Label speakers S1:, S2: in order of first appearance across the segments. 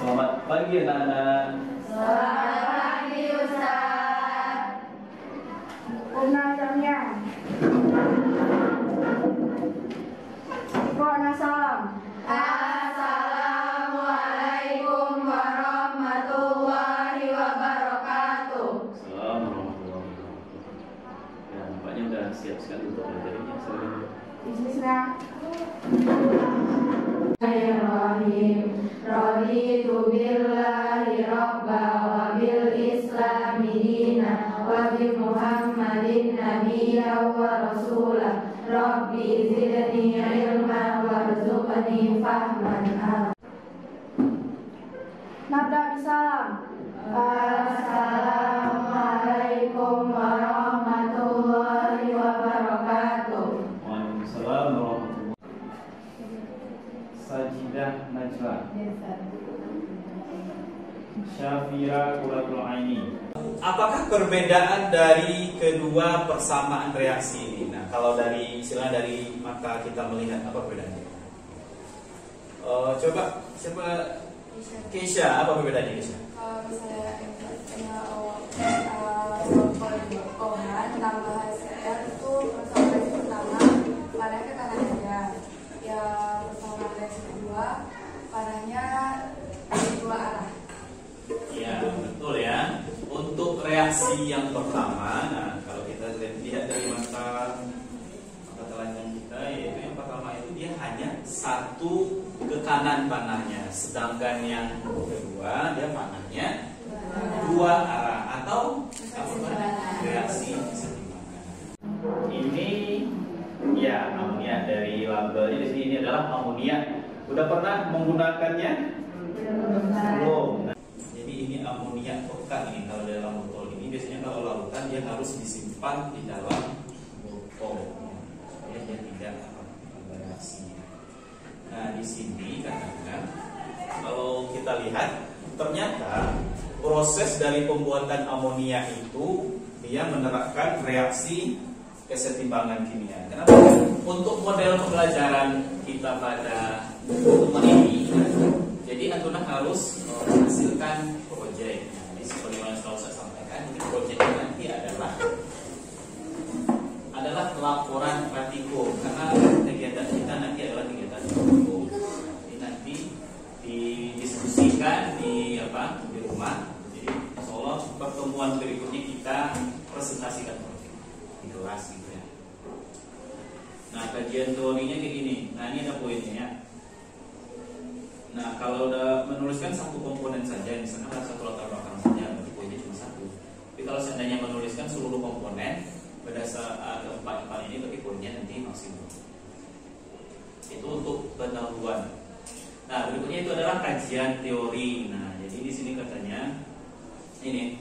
S1: Selamat pagi anak-anak.
S2: Selamat pagi Ustaz. Qumna jami'an. Iqra'na salam. Assalamualaikum warahmatullahi wabarakatuh.
S1: Assalamualaikum warahmatullahi wabarakatuh. Ya, nampaknya udah siap sekali untuk belajarnya.
S2: Bismillah. Bismillahirrahmanirrahim. Raditu billahi rabba wa bil islami dina wa bi muhammadin nabiyya wa rasulah. Rabbi zidni ilma warzuqni fahman. Nabda bisalam. Assalamualaikum warahmatullahi wabarakatuh.
S1: Waalaikumsalam warahmatullahi wabarakatuh. Sajidah Najwa. Syafira Qurratul Aini.
S3: Apakah perbedaan dari kedua persamaan reaksi ini? Nah, kalau dari istilah dari mata kita melihat apa perbedaannya? Coba siapa? Keisha, apa perbedaannya Keisha?
S4: Kalau misalnya Ohan tambah HCl itu persamaan pertama panahnya ke kanan aja. Yang persamaan reaksi kedua panahnya dua arah.
S3: Ya, betul ya. Untuk reaksi yang pertama, nah kalau kita lihat dari mata telanjang kita, yaitu yang pertama itu dia hanya satu ke kanan panahnya, sedangkan yang kedua dia panahnya dua arah atau reaksi kesetimbangan. Ini ya amonia, dari labelnya di sini ini adalah amonia. Udah pernah menggunakannya? Belum. Nah, jadi ini amonia pekat ini kalau dalam botol ini biasanya kalau lautan dia harus disimpan di dalam botol ya, dia tidak bereaksi. Nah di sini katakan kalau kita lihat ternyata proses dari pembuatan amonia itu dia menerapkan reaksi kesetimbangan kimia. Kenapa? Untuk model pembelajaran kita pada pertemuan ini, jadi Antuna harus menghasilkan proyek. Nah, ini seperti yang selalu saya sampaikan, ini proyeknya nanti adalah laporan praktikum, karena kegiatan kita nanti adalah kegiatan praktikum. Ini nanti didiskusikan di rumah. Jadi insya Allah pertemuan berikutnya kita presentasikan di kelas gitu ya. Nah kajian teorinya kayak gini. Nah ini ada poinnya ya. Nah kalau udah menuliskan satu komponen saja, misalnya ada satu latar belakang saja, berarti poinnya cuma satu. Tapi kalau seandainya menuliskan seluruh komponen berdasarkan empat ini, berarti poinnya nanti maksimum. Itu untuk pendahuluan. Nah berikutnya itu adalah kajian teori. Nah jadi di sini katanya ini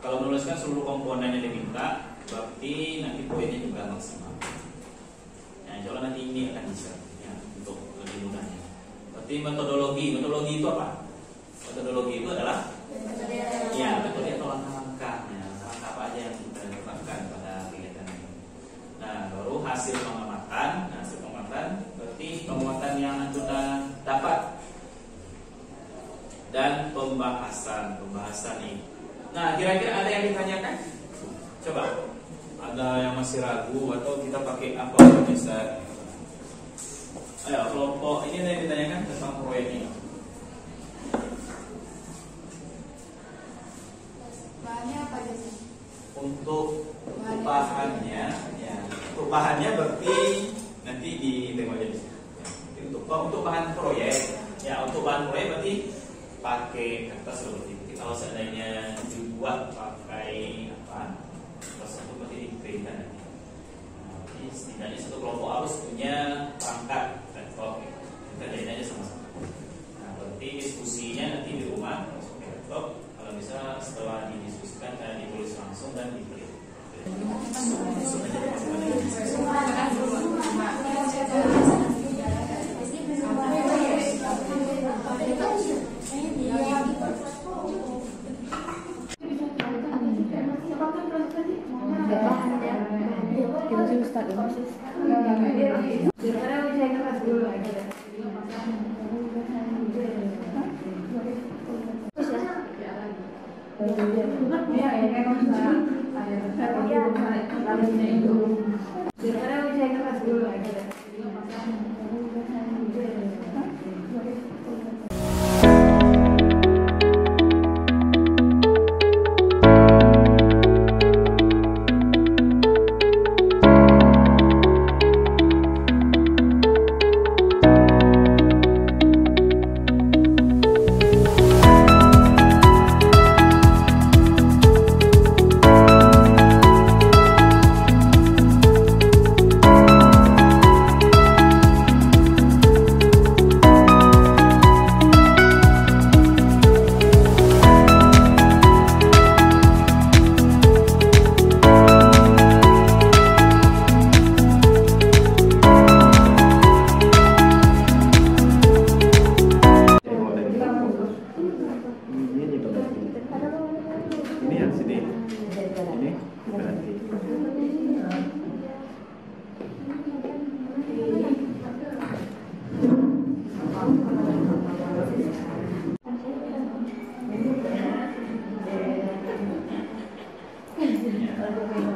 S3: kalau menuliskan seluruh komponen yang diminta, berarti nanti poinnya juga maksimal. Nah insya Allah nanti ini akan bisa ya, untuk lebih mudahnya. Berarti metodologi itu apa? Metodologi itu adalah ya metode atau langkah-langkah. Langkah apa aja yang kita lakukan pada kegiatan ini. Nah baru hasil pengamatan. Nah hasil pengamatan berarti pengamatan yang Antuna dapat dan pembahasan ini. Nah kira-kira ada yang ditanyakan? Coba. Ada yang masih ragu atau kita pakai apa yang bisa? Ayo kelompok ini ada yang ditanyakan tentang proyek ini.
S4: Bahannya apa aja sih?
S3: Untuk bahannya, ya bahannya berarti nanti ditengok aja di sini. Untuk bahan proyek, ya untuk bahan proyek berarti pakai kertas seperti itu. Kalau seandainya dibuat pakai apa? Kertas itu berarti dikeringkan nanti. Nah, setidaknya satu kelompok harus punya
S2: Iya, kayak kamu bisa. Ayo, lalunya itu. Biasanya ujian keras dulu ya.
S1: Ini yang sini. Ini berarti.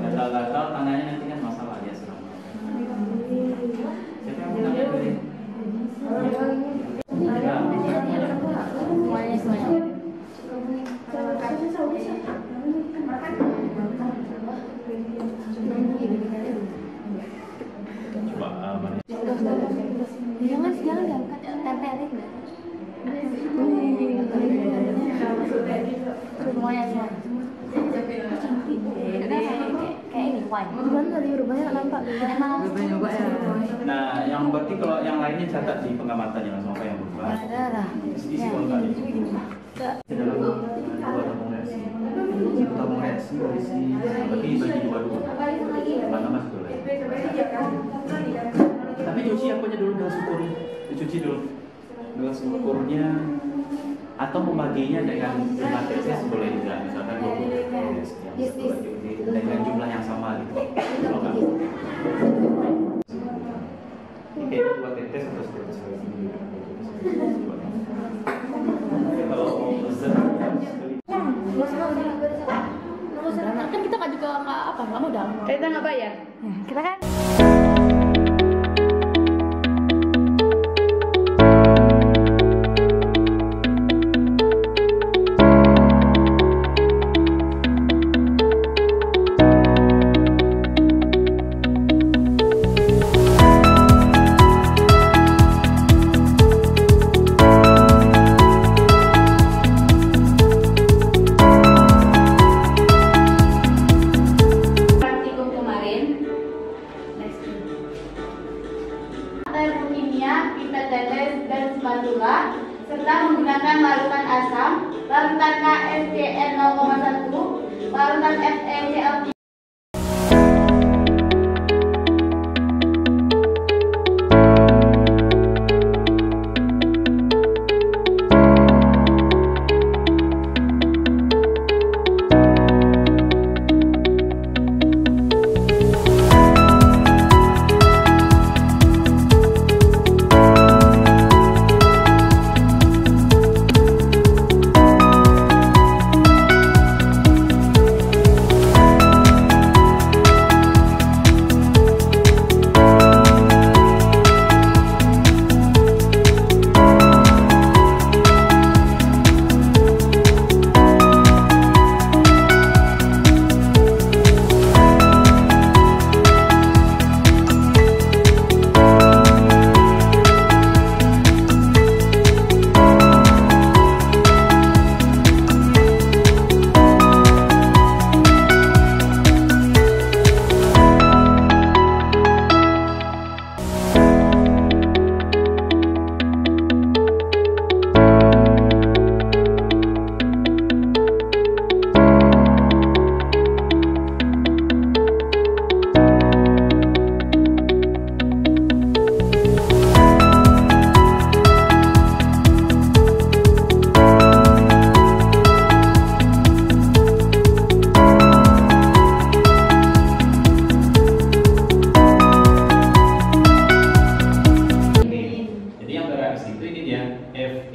S1: Gatal-gatal tangannya nanti kan masalah ya selama. Siapa yang mau nanya tadi? Coba mana?
S5: Jangan diangkat, tempelin deh. Semuanya semua. Kayak ini wine. Gimana tadi rubahnya nggak nampak?
S1: Nah, yang berarti kalau yang lainnya catat di pengamatan ya langsung apa yang berubah?
S5: Ada lah.
S1: Isi kalau kali. Dalam dua tabung reaksi. Tabung reaksi berisi berarti bagi dua. Mana mas dulu? Tapi cuci apanya dulu gelas ukurnya? Dicuci dulu gelas ukurnya atau membaginya dengan jumlah tetes boleh juga, misalkan 20 tetes dengan jumlah yang sama gitu. Kalau nggak, ini kayaknya 2 tetes atau tetes lagi. Kalau mau pesen
S5: Kan kita nggak juga nggak modal.
S2: Kita nggak bayar.
S5: Kita kan.
S2: Serta menggunakan larutan asam, larutan KSCN 0,1, larutan FeCl3.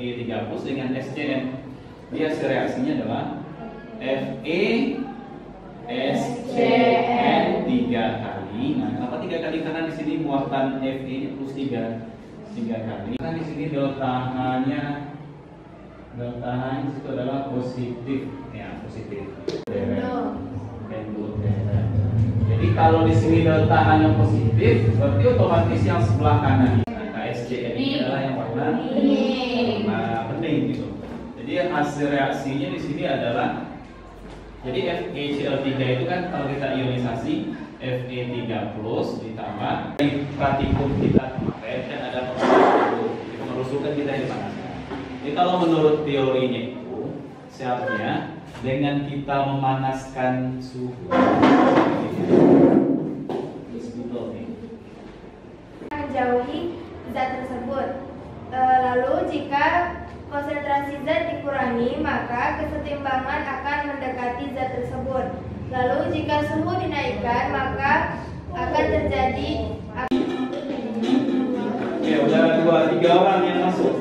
S1: Fe3+ dengan SCN. Dia reaksinya adalah FE SCN 3 kali. Nah, kenapa 3 kali? Karena di sini muatan FE plus 3 kali. Karena di sini delta H-nya itu adalah positif, ya positif. Jadi kalau di sini delta H-nya positif, berarti otomatis yang sebelah kanan, nah, SCN ini adalah yang warna bening gitu. Jadi hasil reaksinya di sini adalah, jadi FeCl3 itu kan kalau kita ionisasi Fe3+ ditambah partikel kita kemarin kan ada merusuhkan kita dipanaskan. Jadi kalau menurut teorinya itu seharusnya dengan kita memanaskan suhu
S4: menjauhi zat tersebut. Lalu jika konsentrasi zat dikurangi, maka kesetimbangan akan mendekati zat tersebut. Lalu jika suhu dinaikkan, maka akan terjadi.
S1: Oke, udah 2-3 orang yang masuk.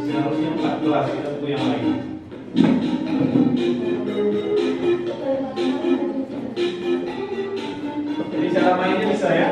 S1: Seharusnya 14, kita tunggu yang lain. Jadi cara mainnya bisa ya.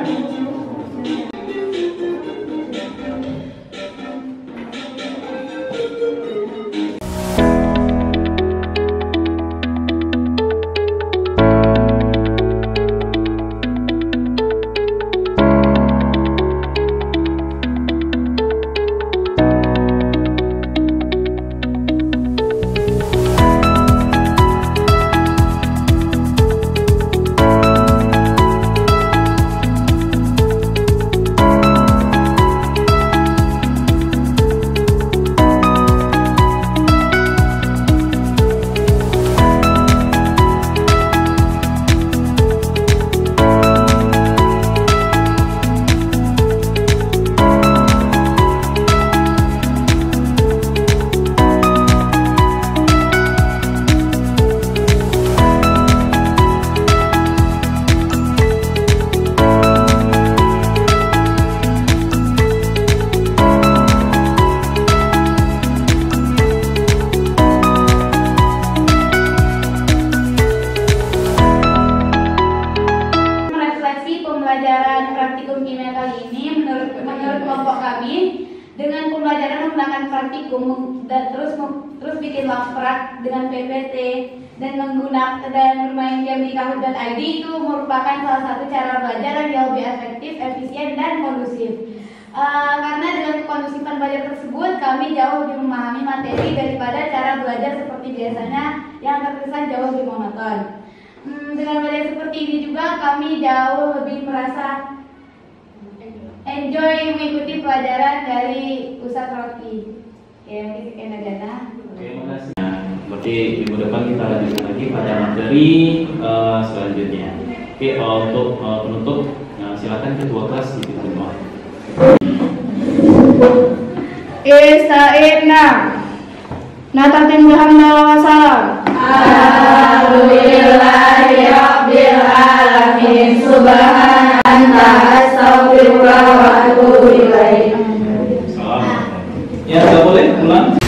S2: Dengan pembelajaran menggunakan praktikum dan terus bikin laprak dengan PPT dan bermain game di Kahoot.id itu merupakan salah satu cara belajar yang lebih efektif, efisien dan kondusif. Karena dengan kondusifan belajar tersebut kami jauh lebih memahami materi daripada cara belajar seperti biasanya yang terkesan jauh lebih monoton. Dengan belajar seperti ini juga kami jauh lebih merasa enjoy mengikuti pelajaran dari Ustadz Rocky. Oke, mungkin sekian aja.
S1: Oke, makasih. Berarti minggu depan kita lanjutkan lagi pada materi selanjutnya. Oke, untuk penutup silakan ketua kelas dipimpin doa.
S2: Ista'inna natatim bihamdallah wa salam. Alhamdulillahi rabbil alamin. Subhanallah astaghfirullah wa atubu ilaih.
S1: Ya, nggak boleh pulang.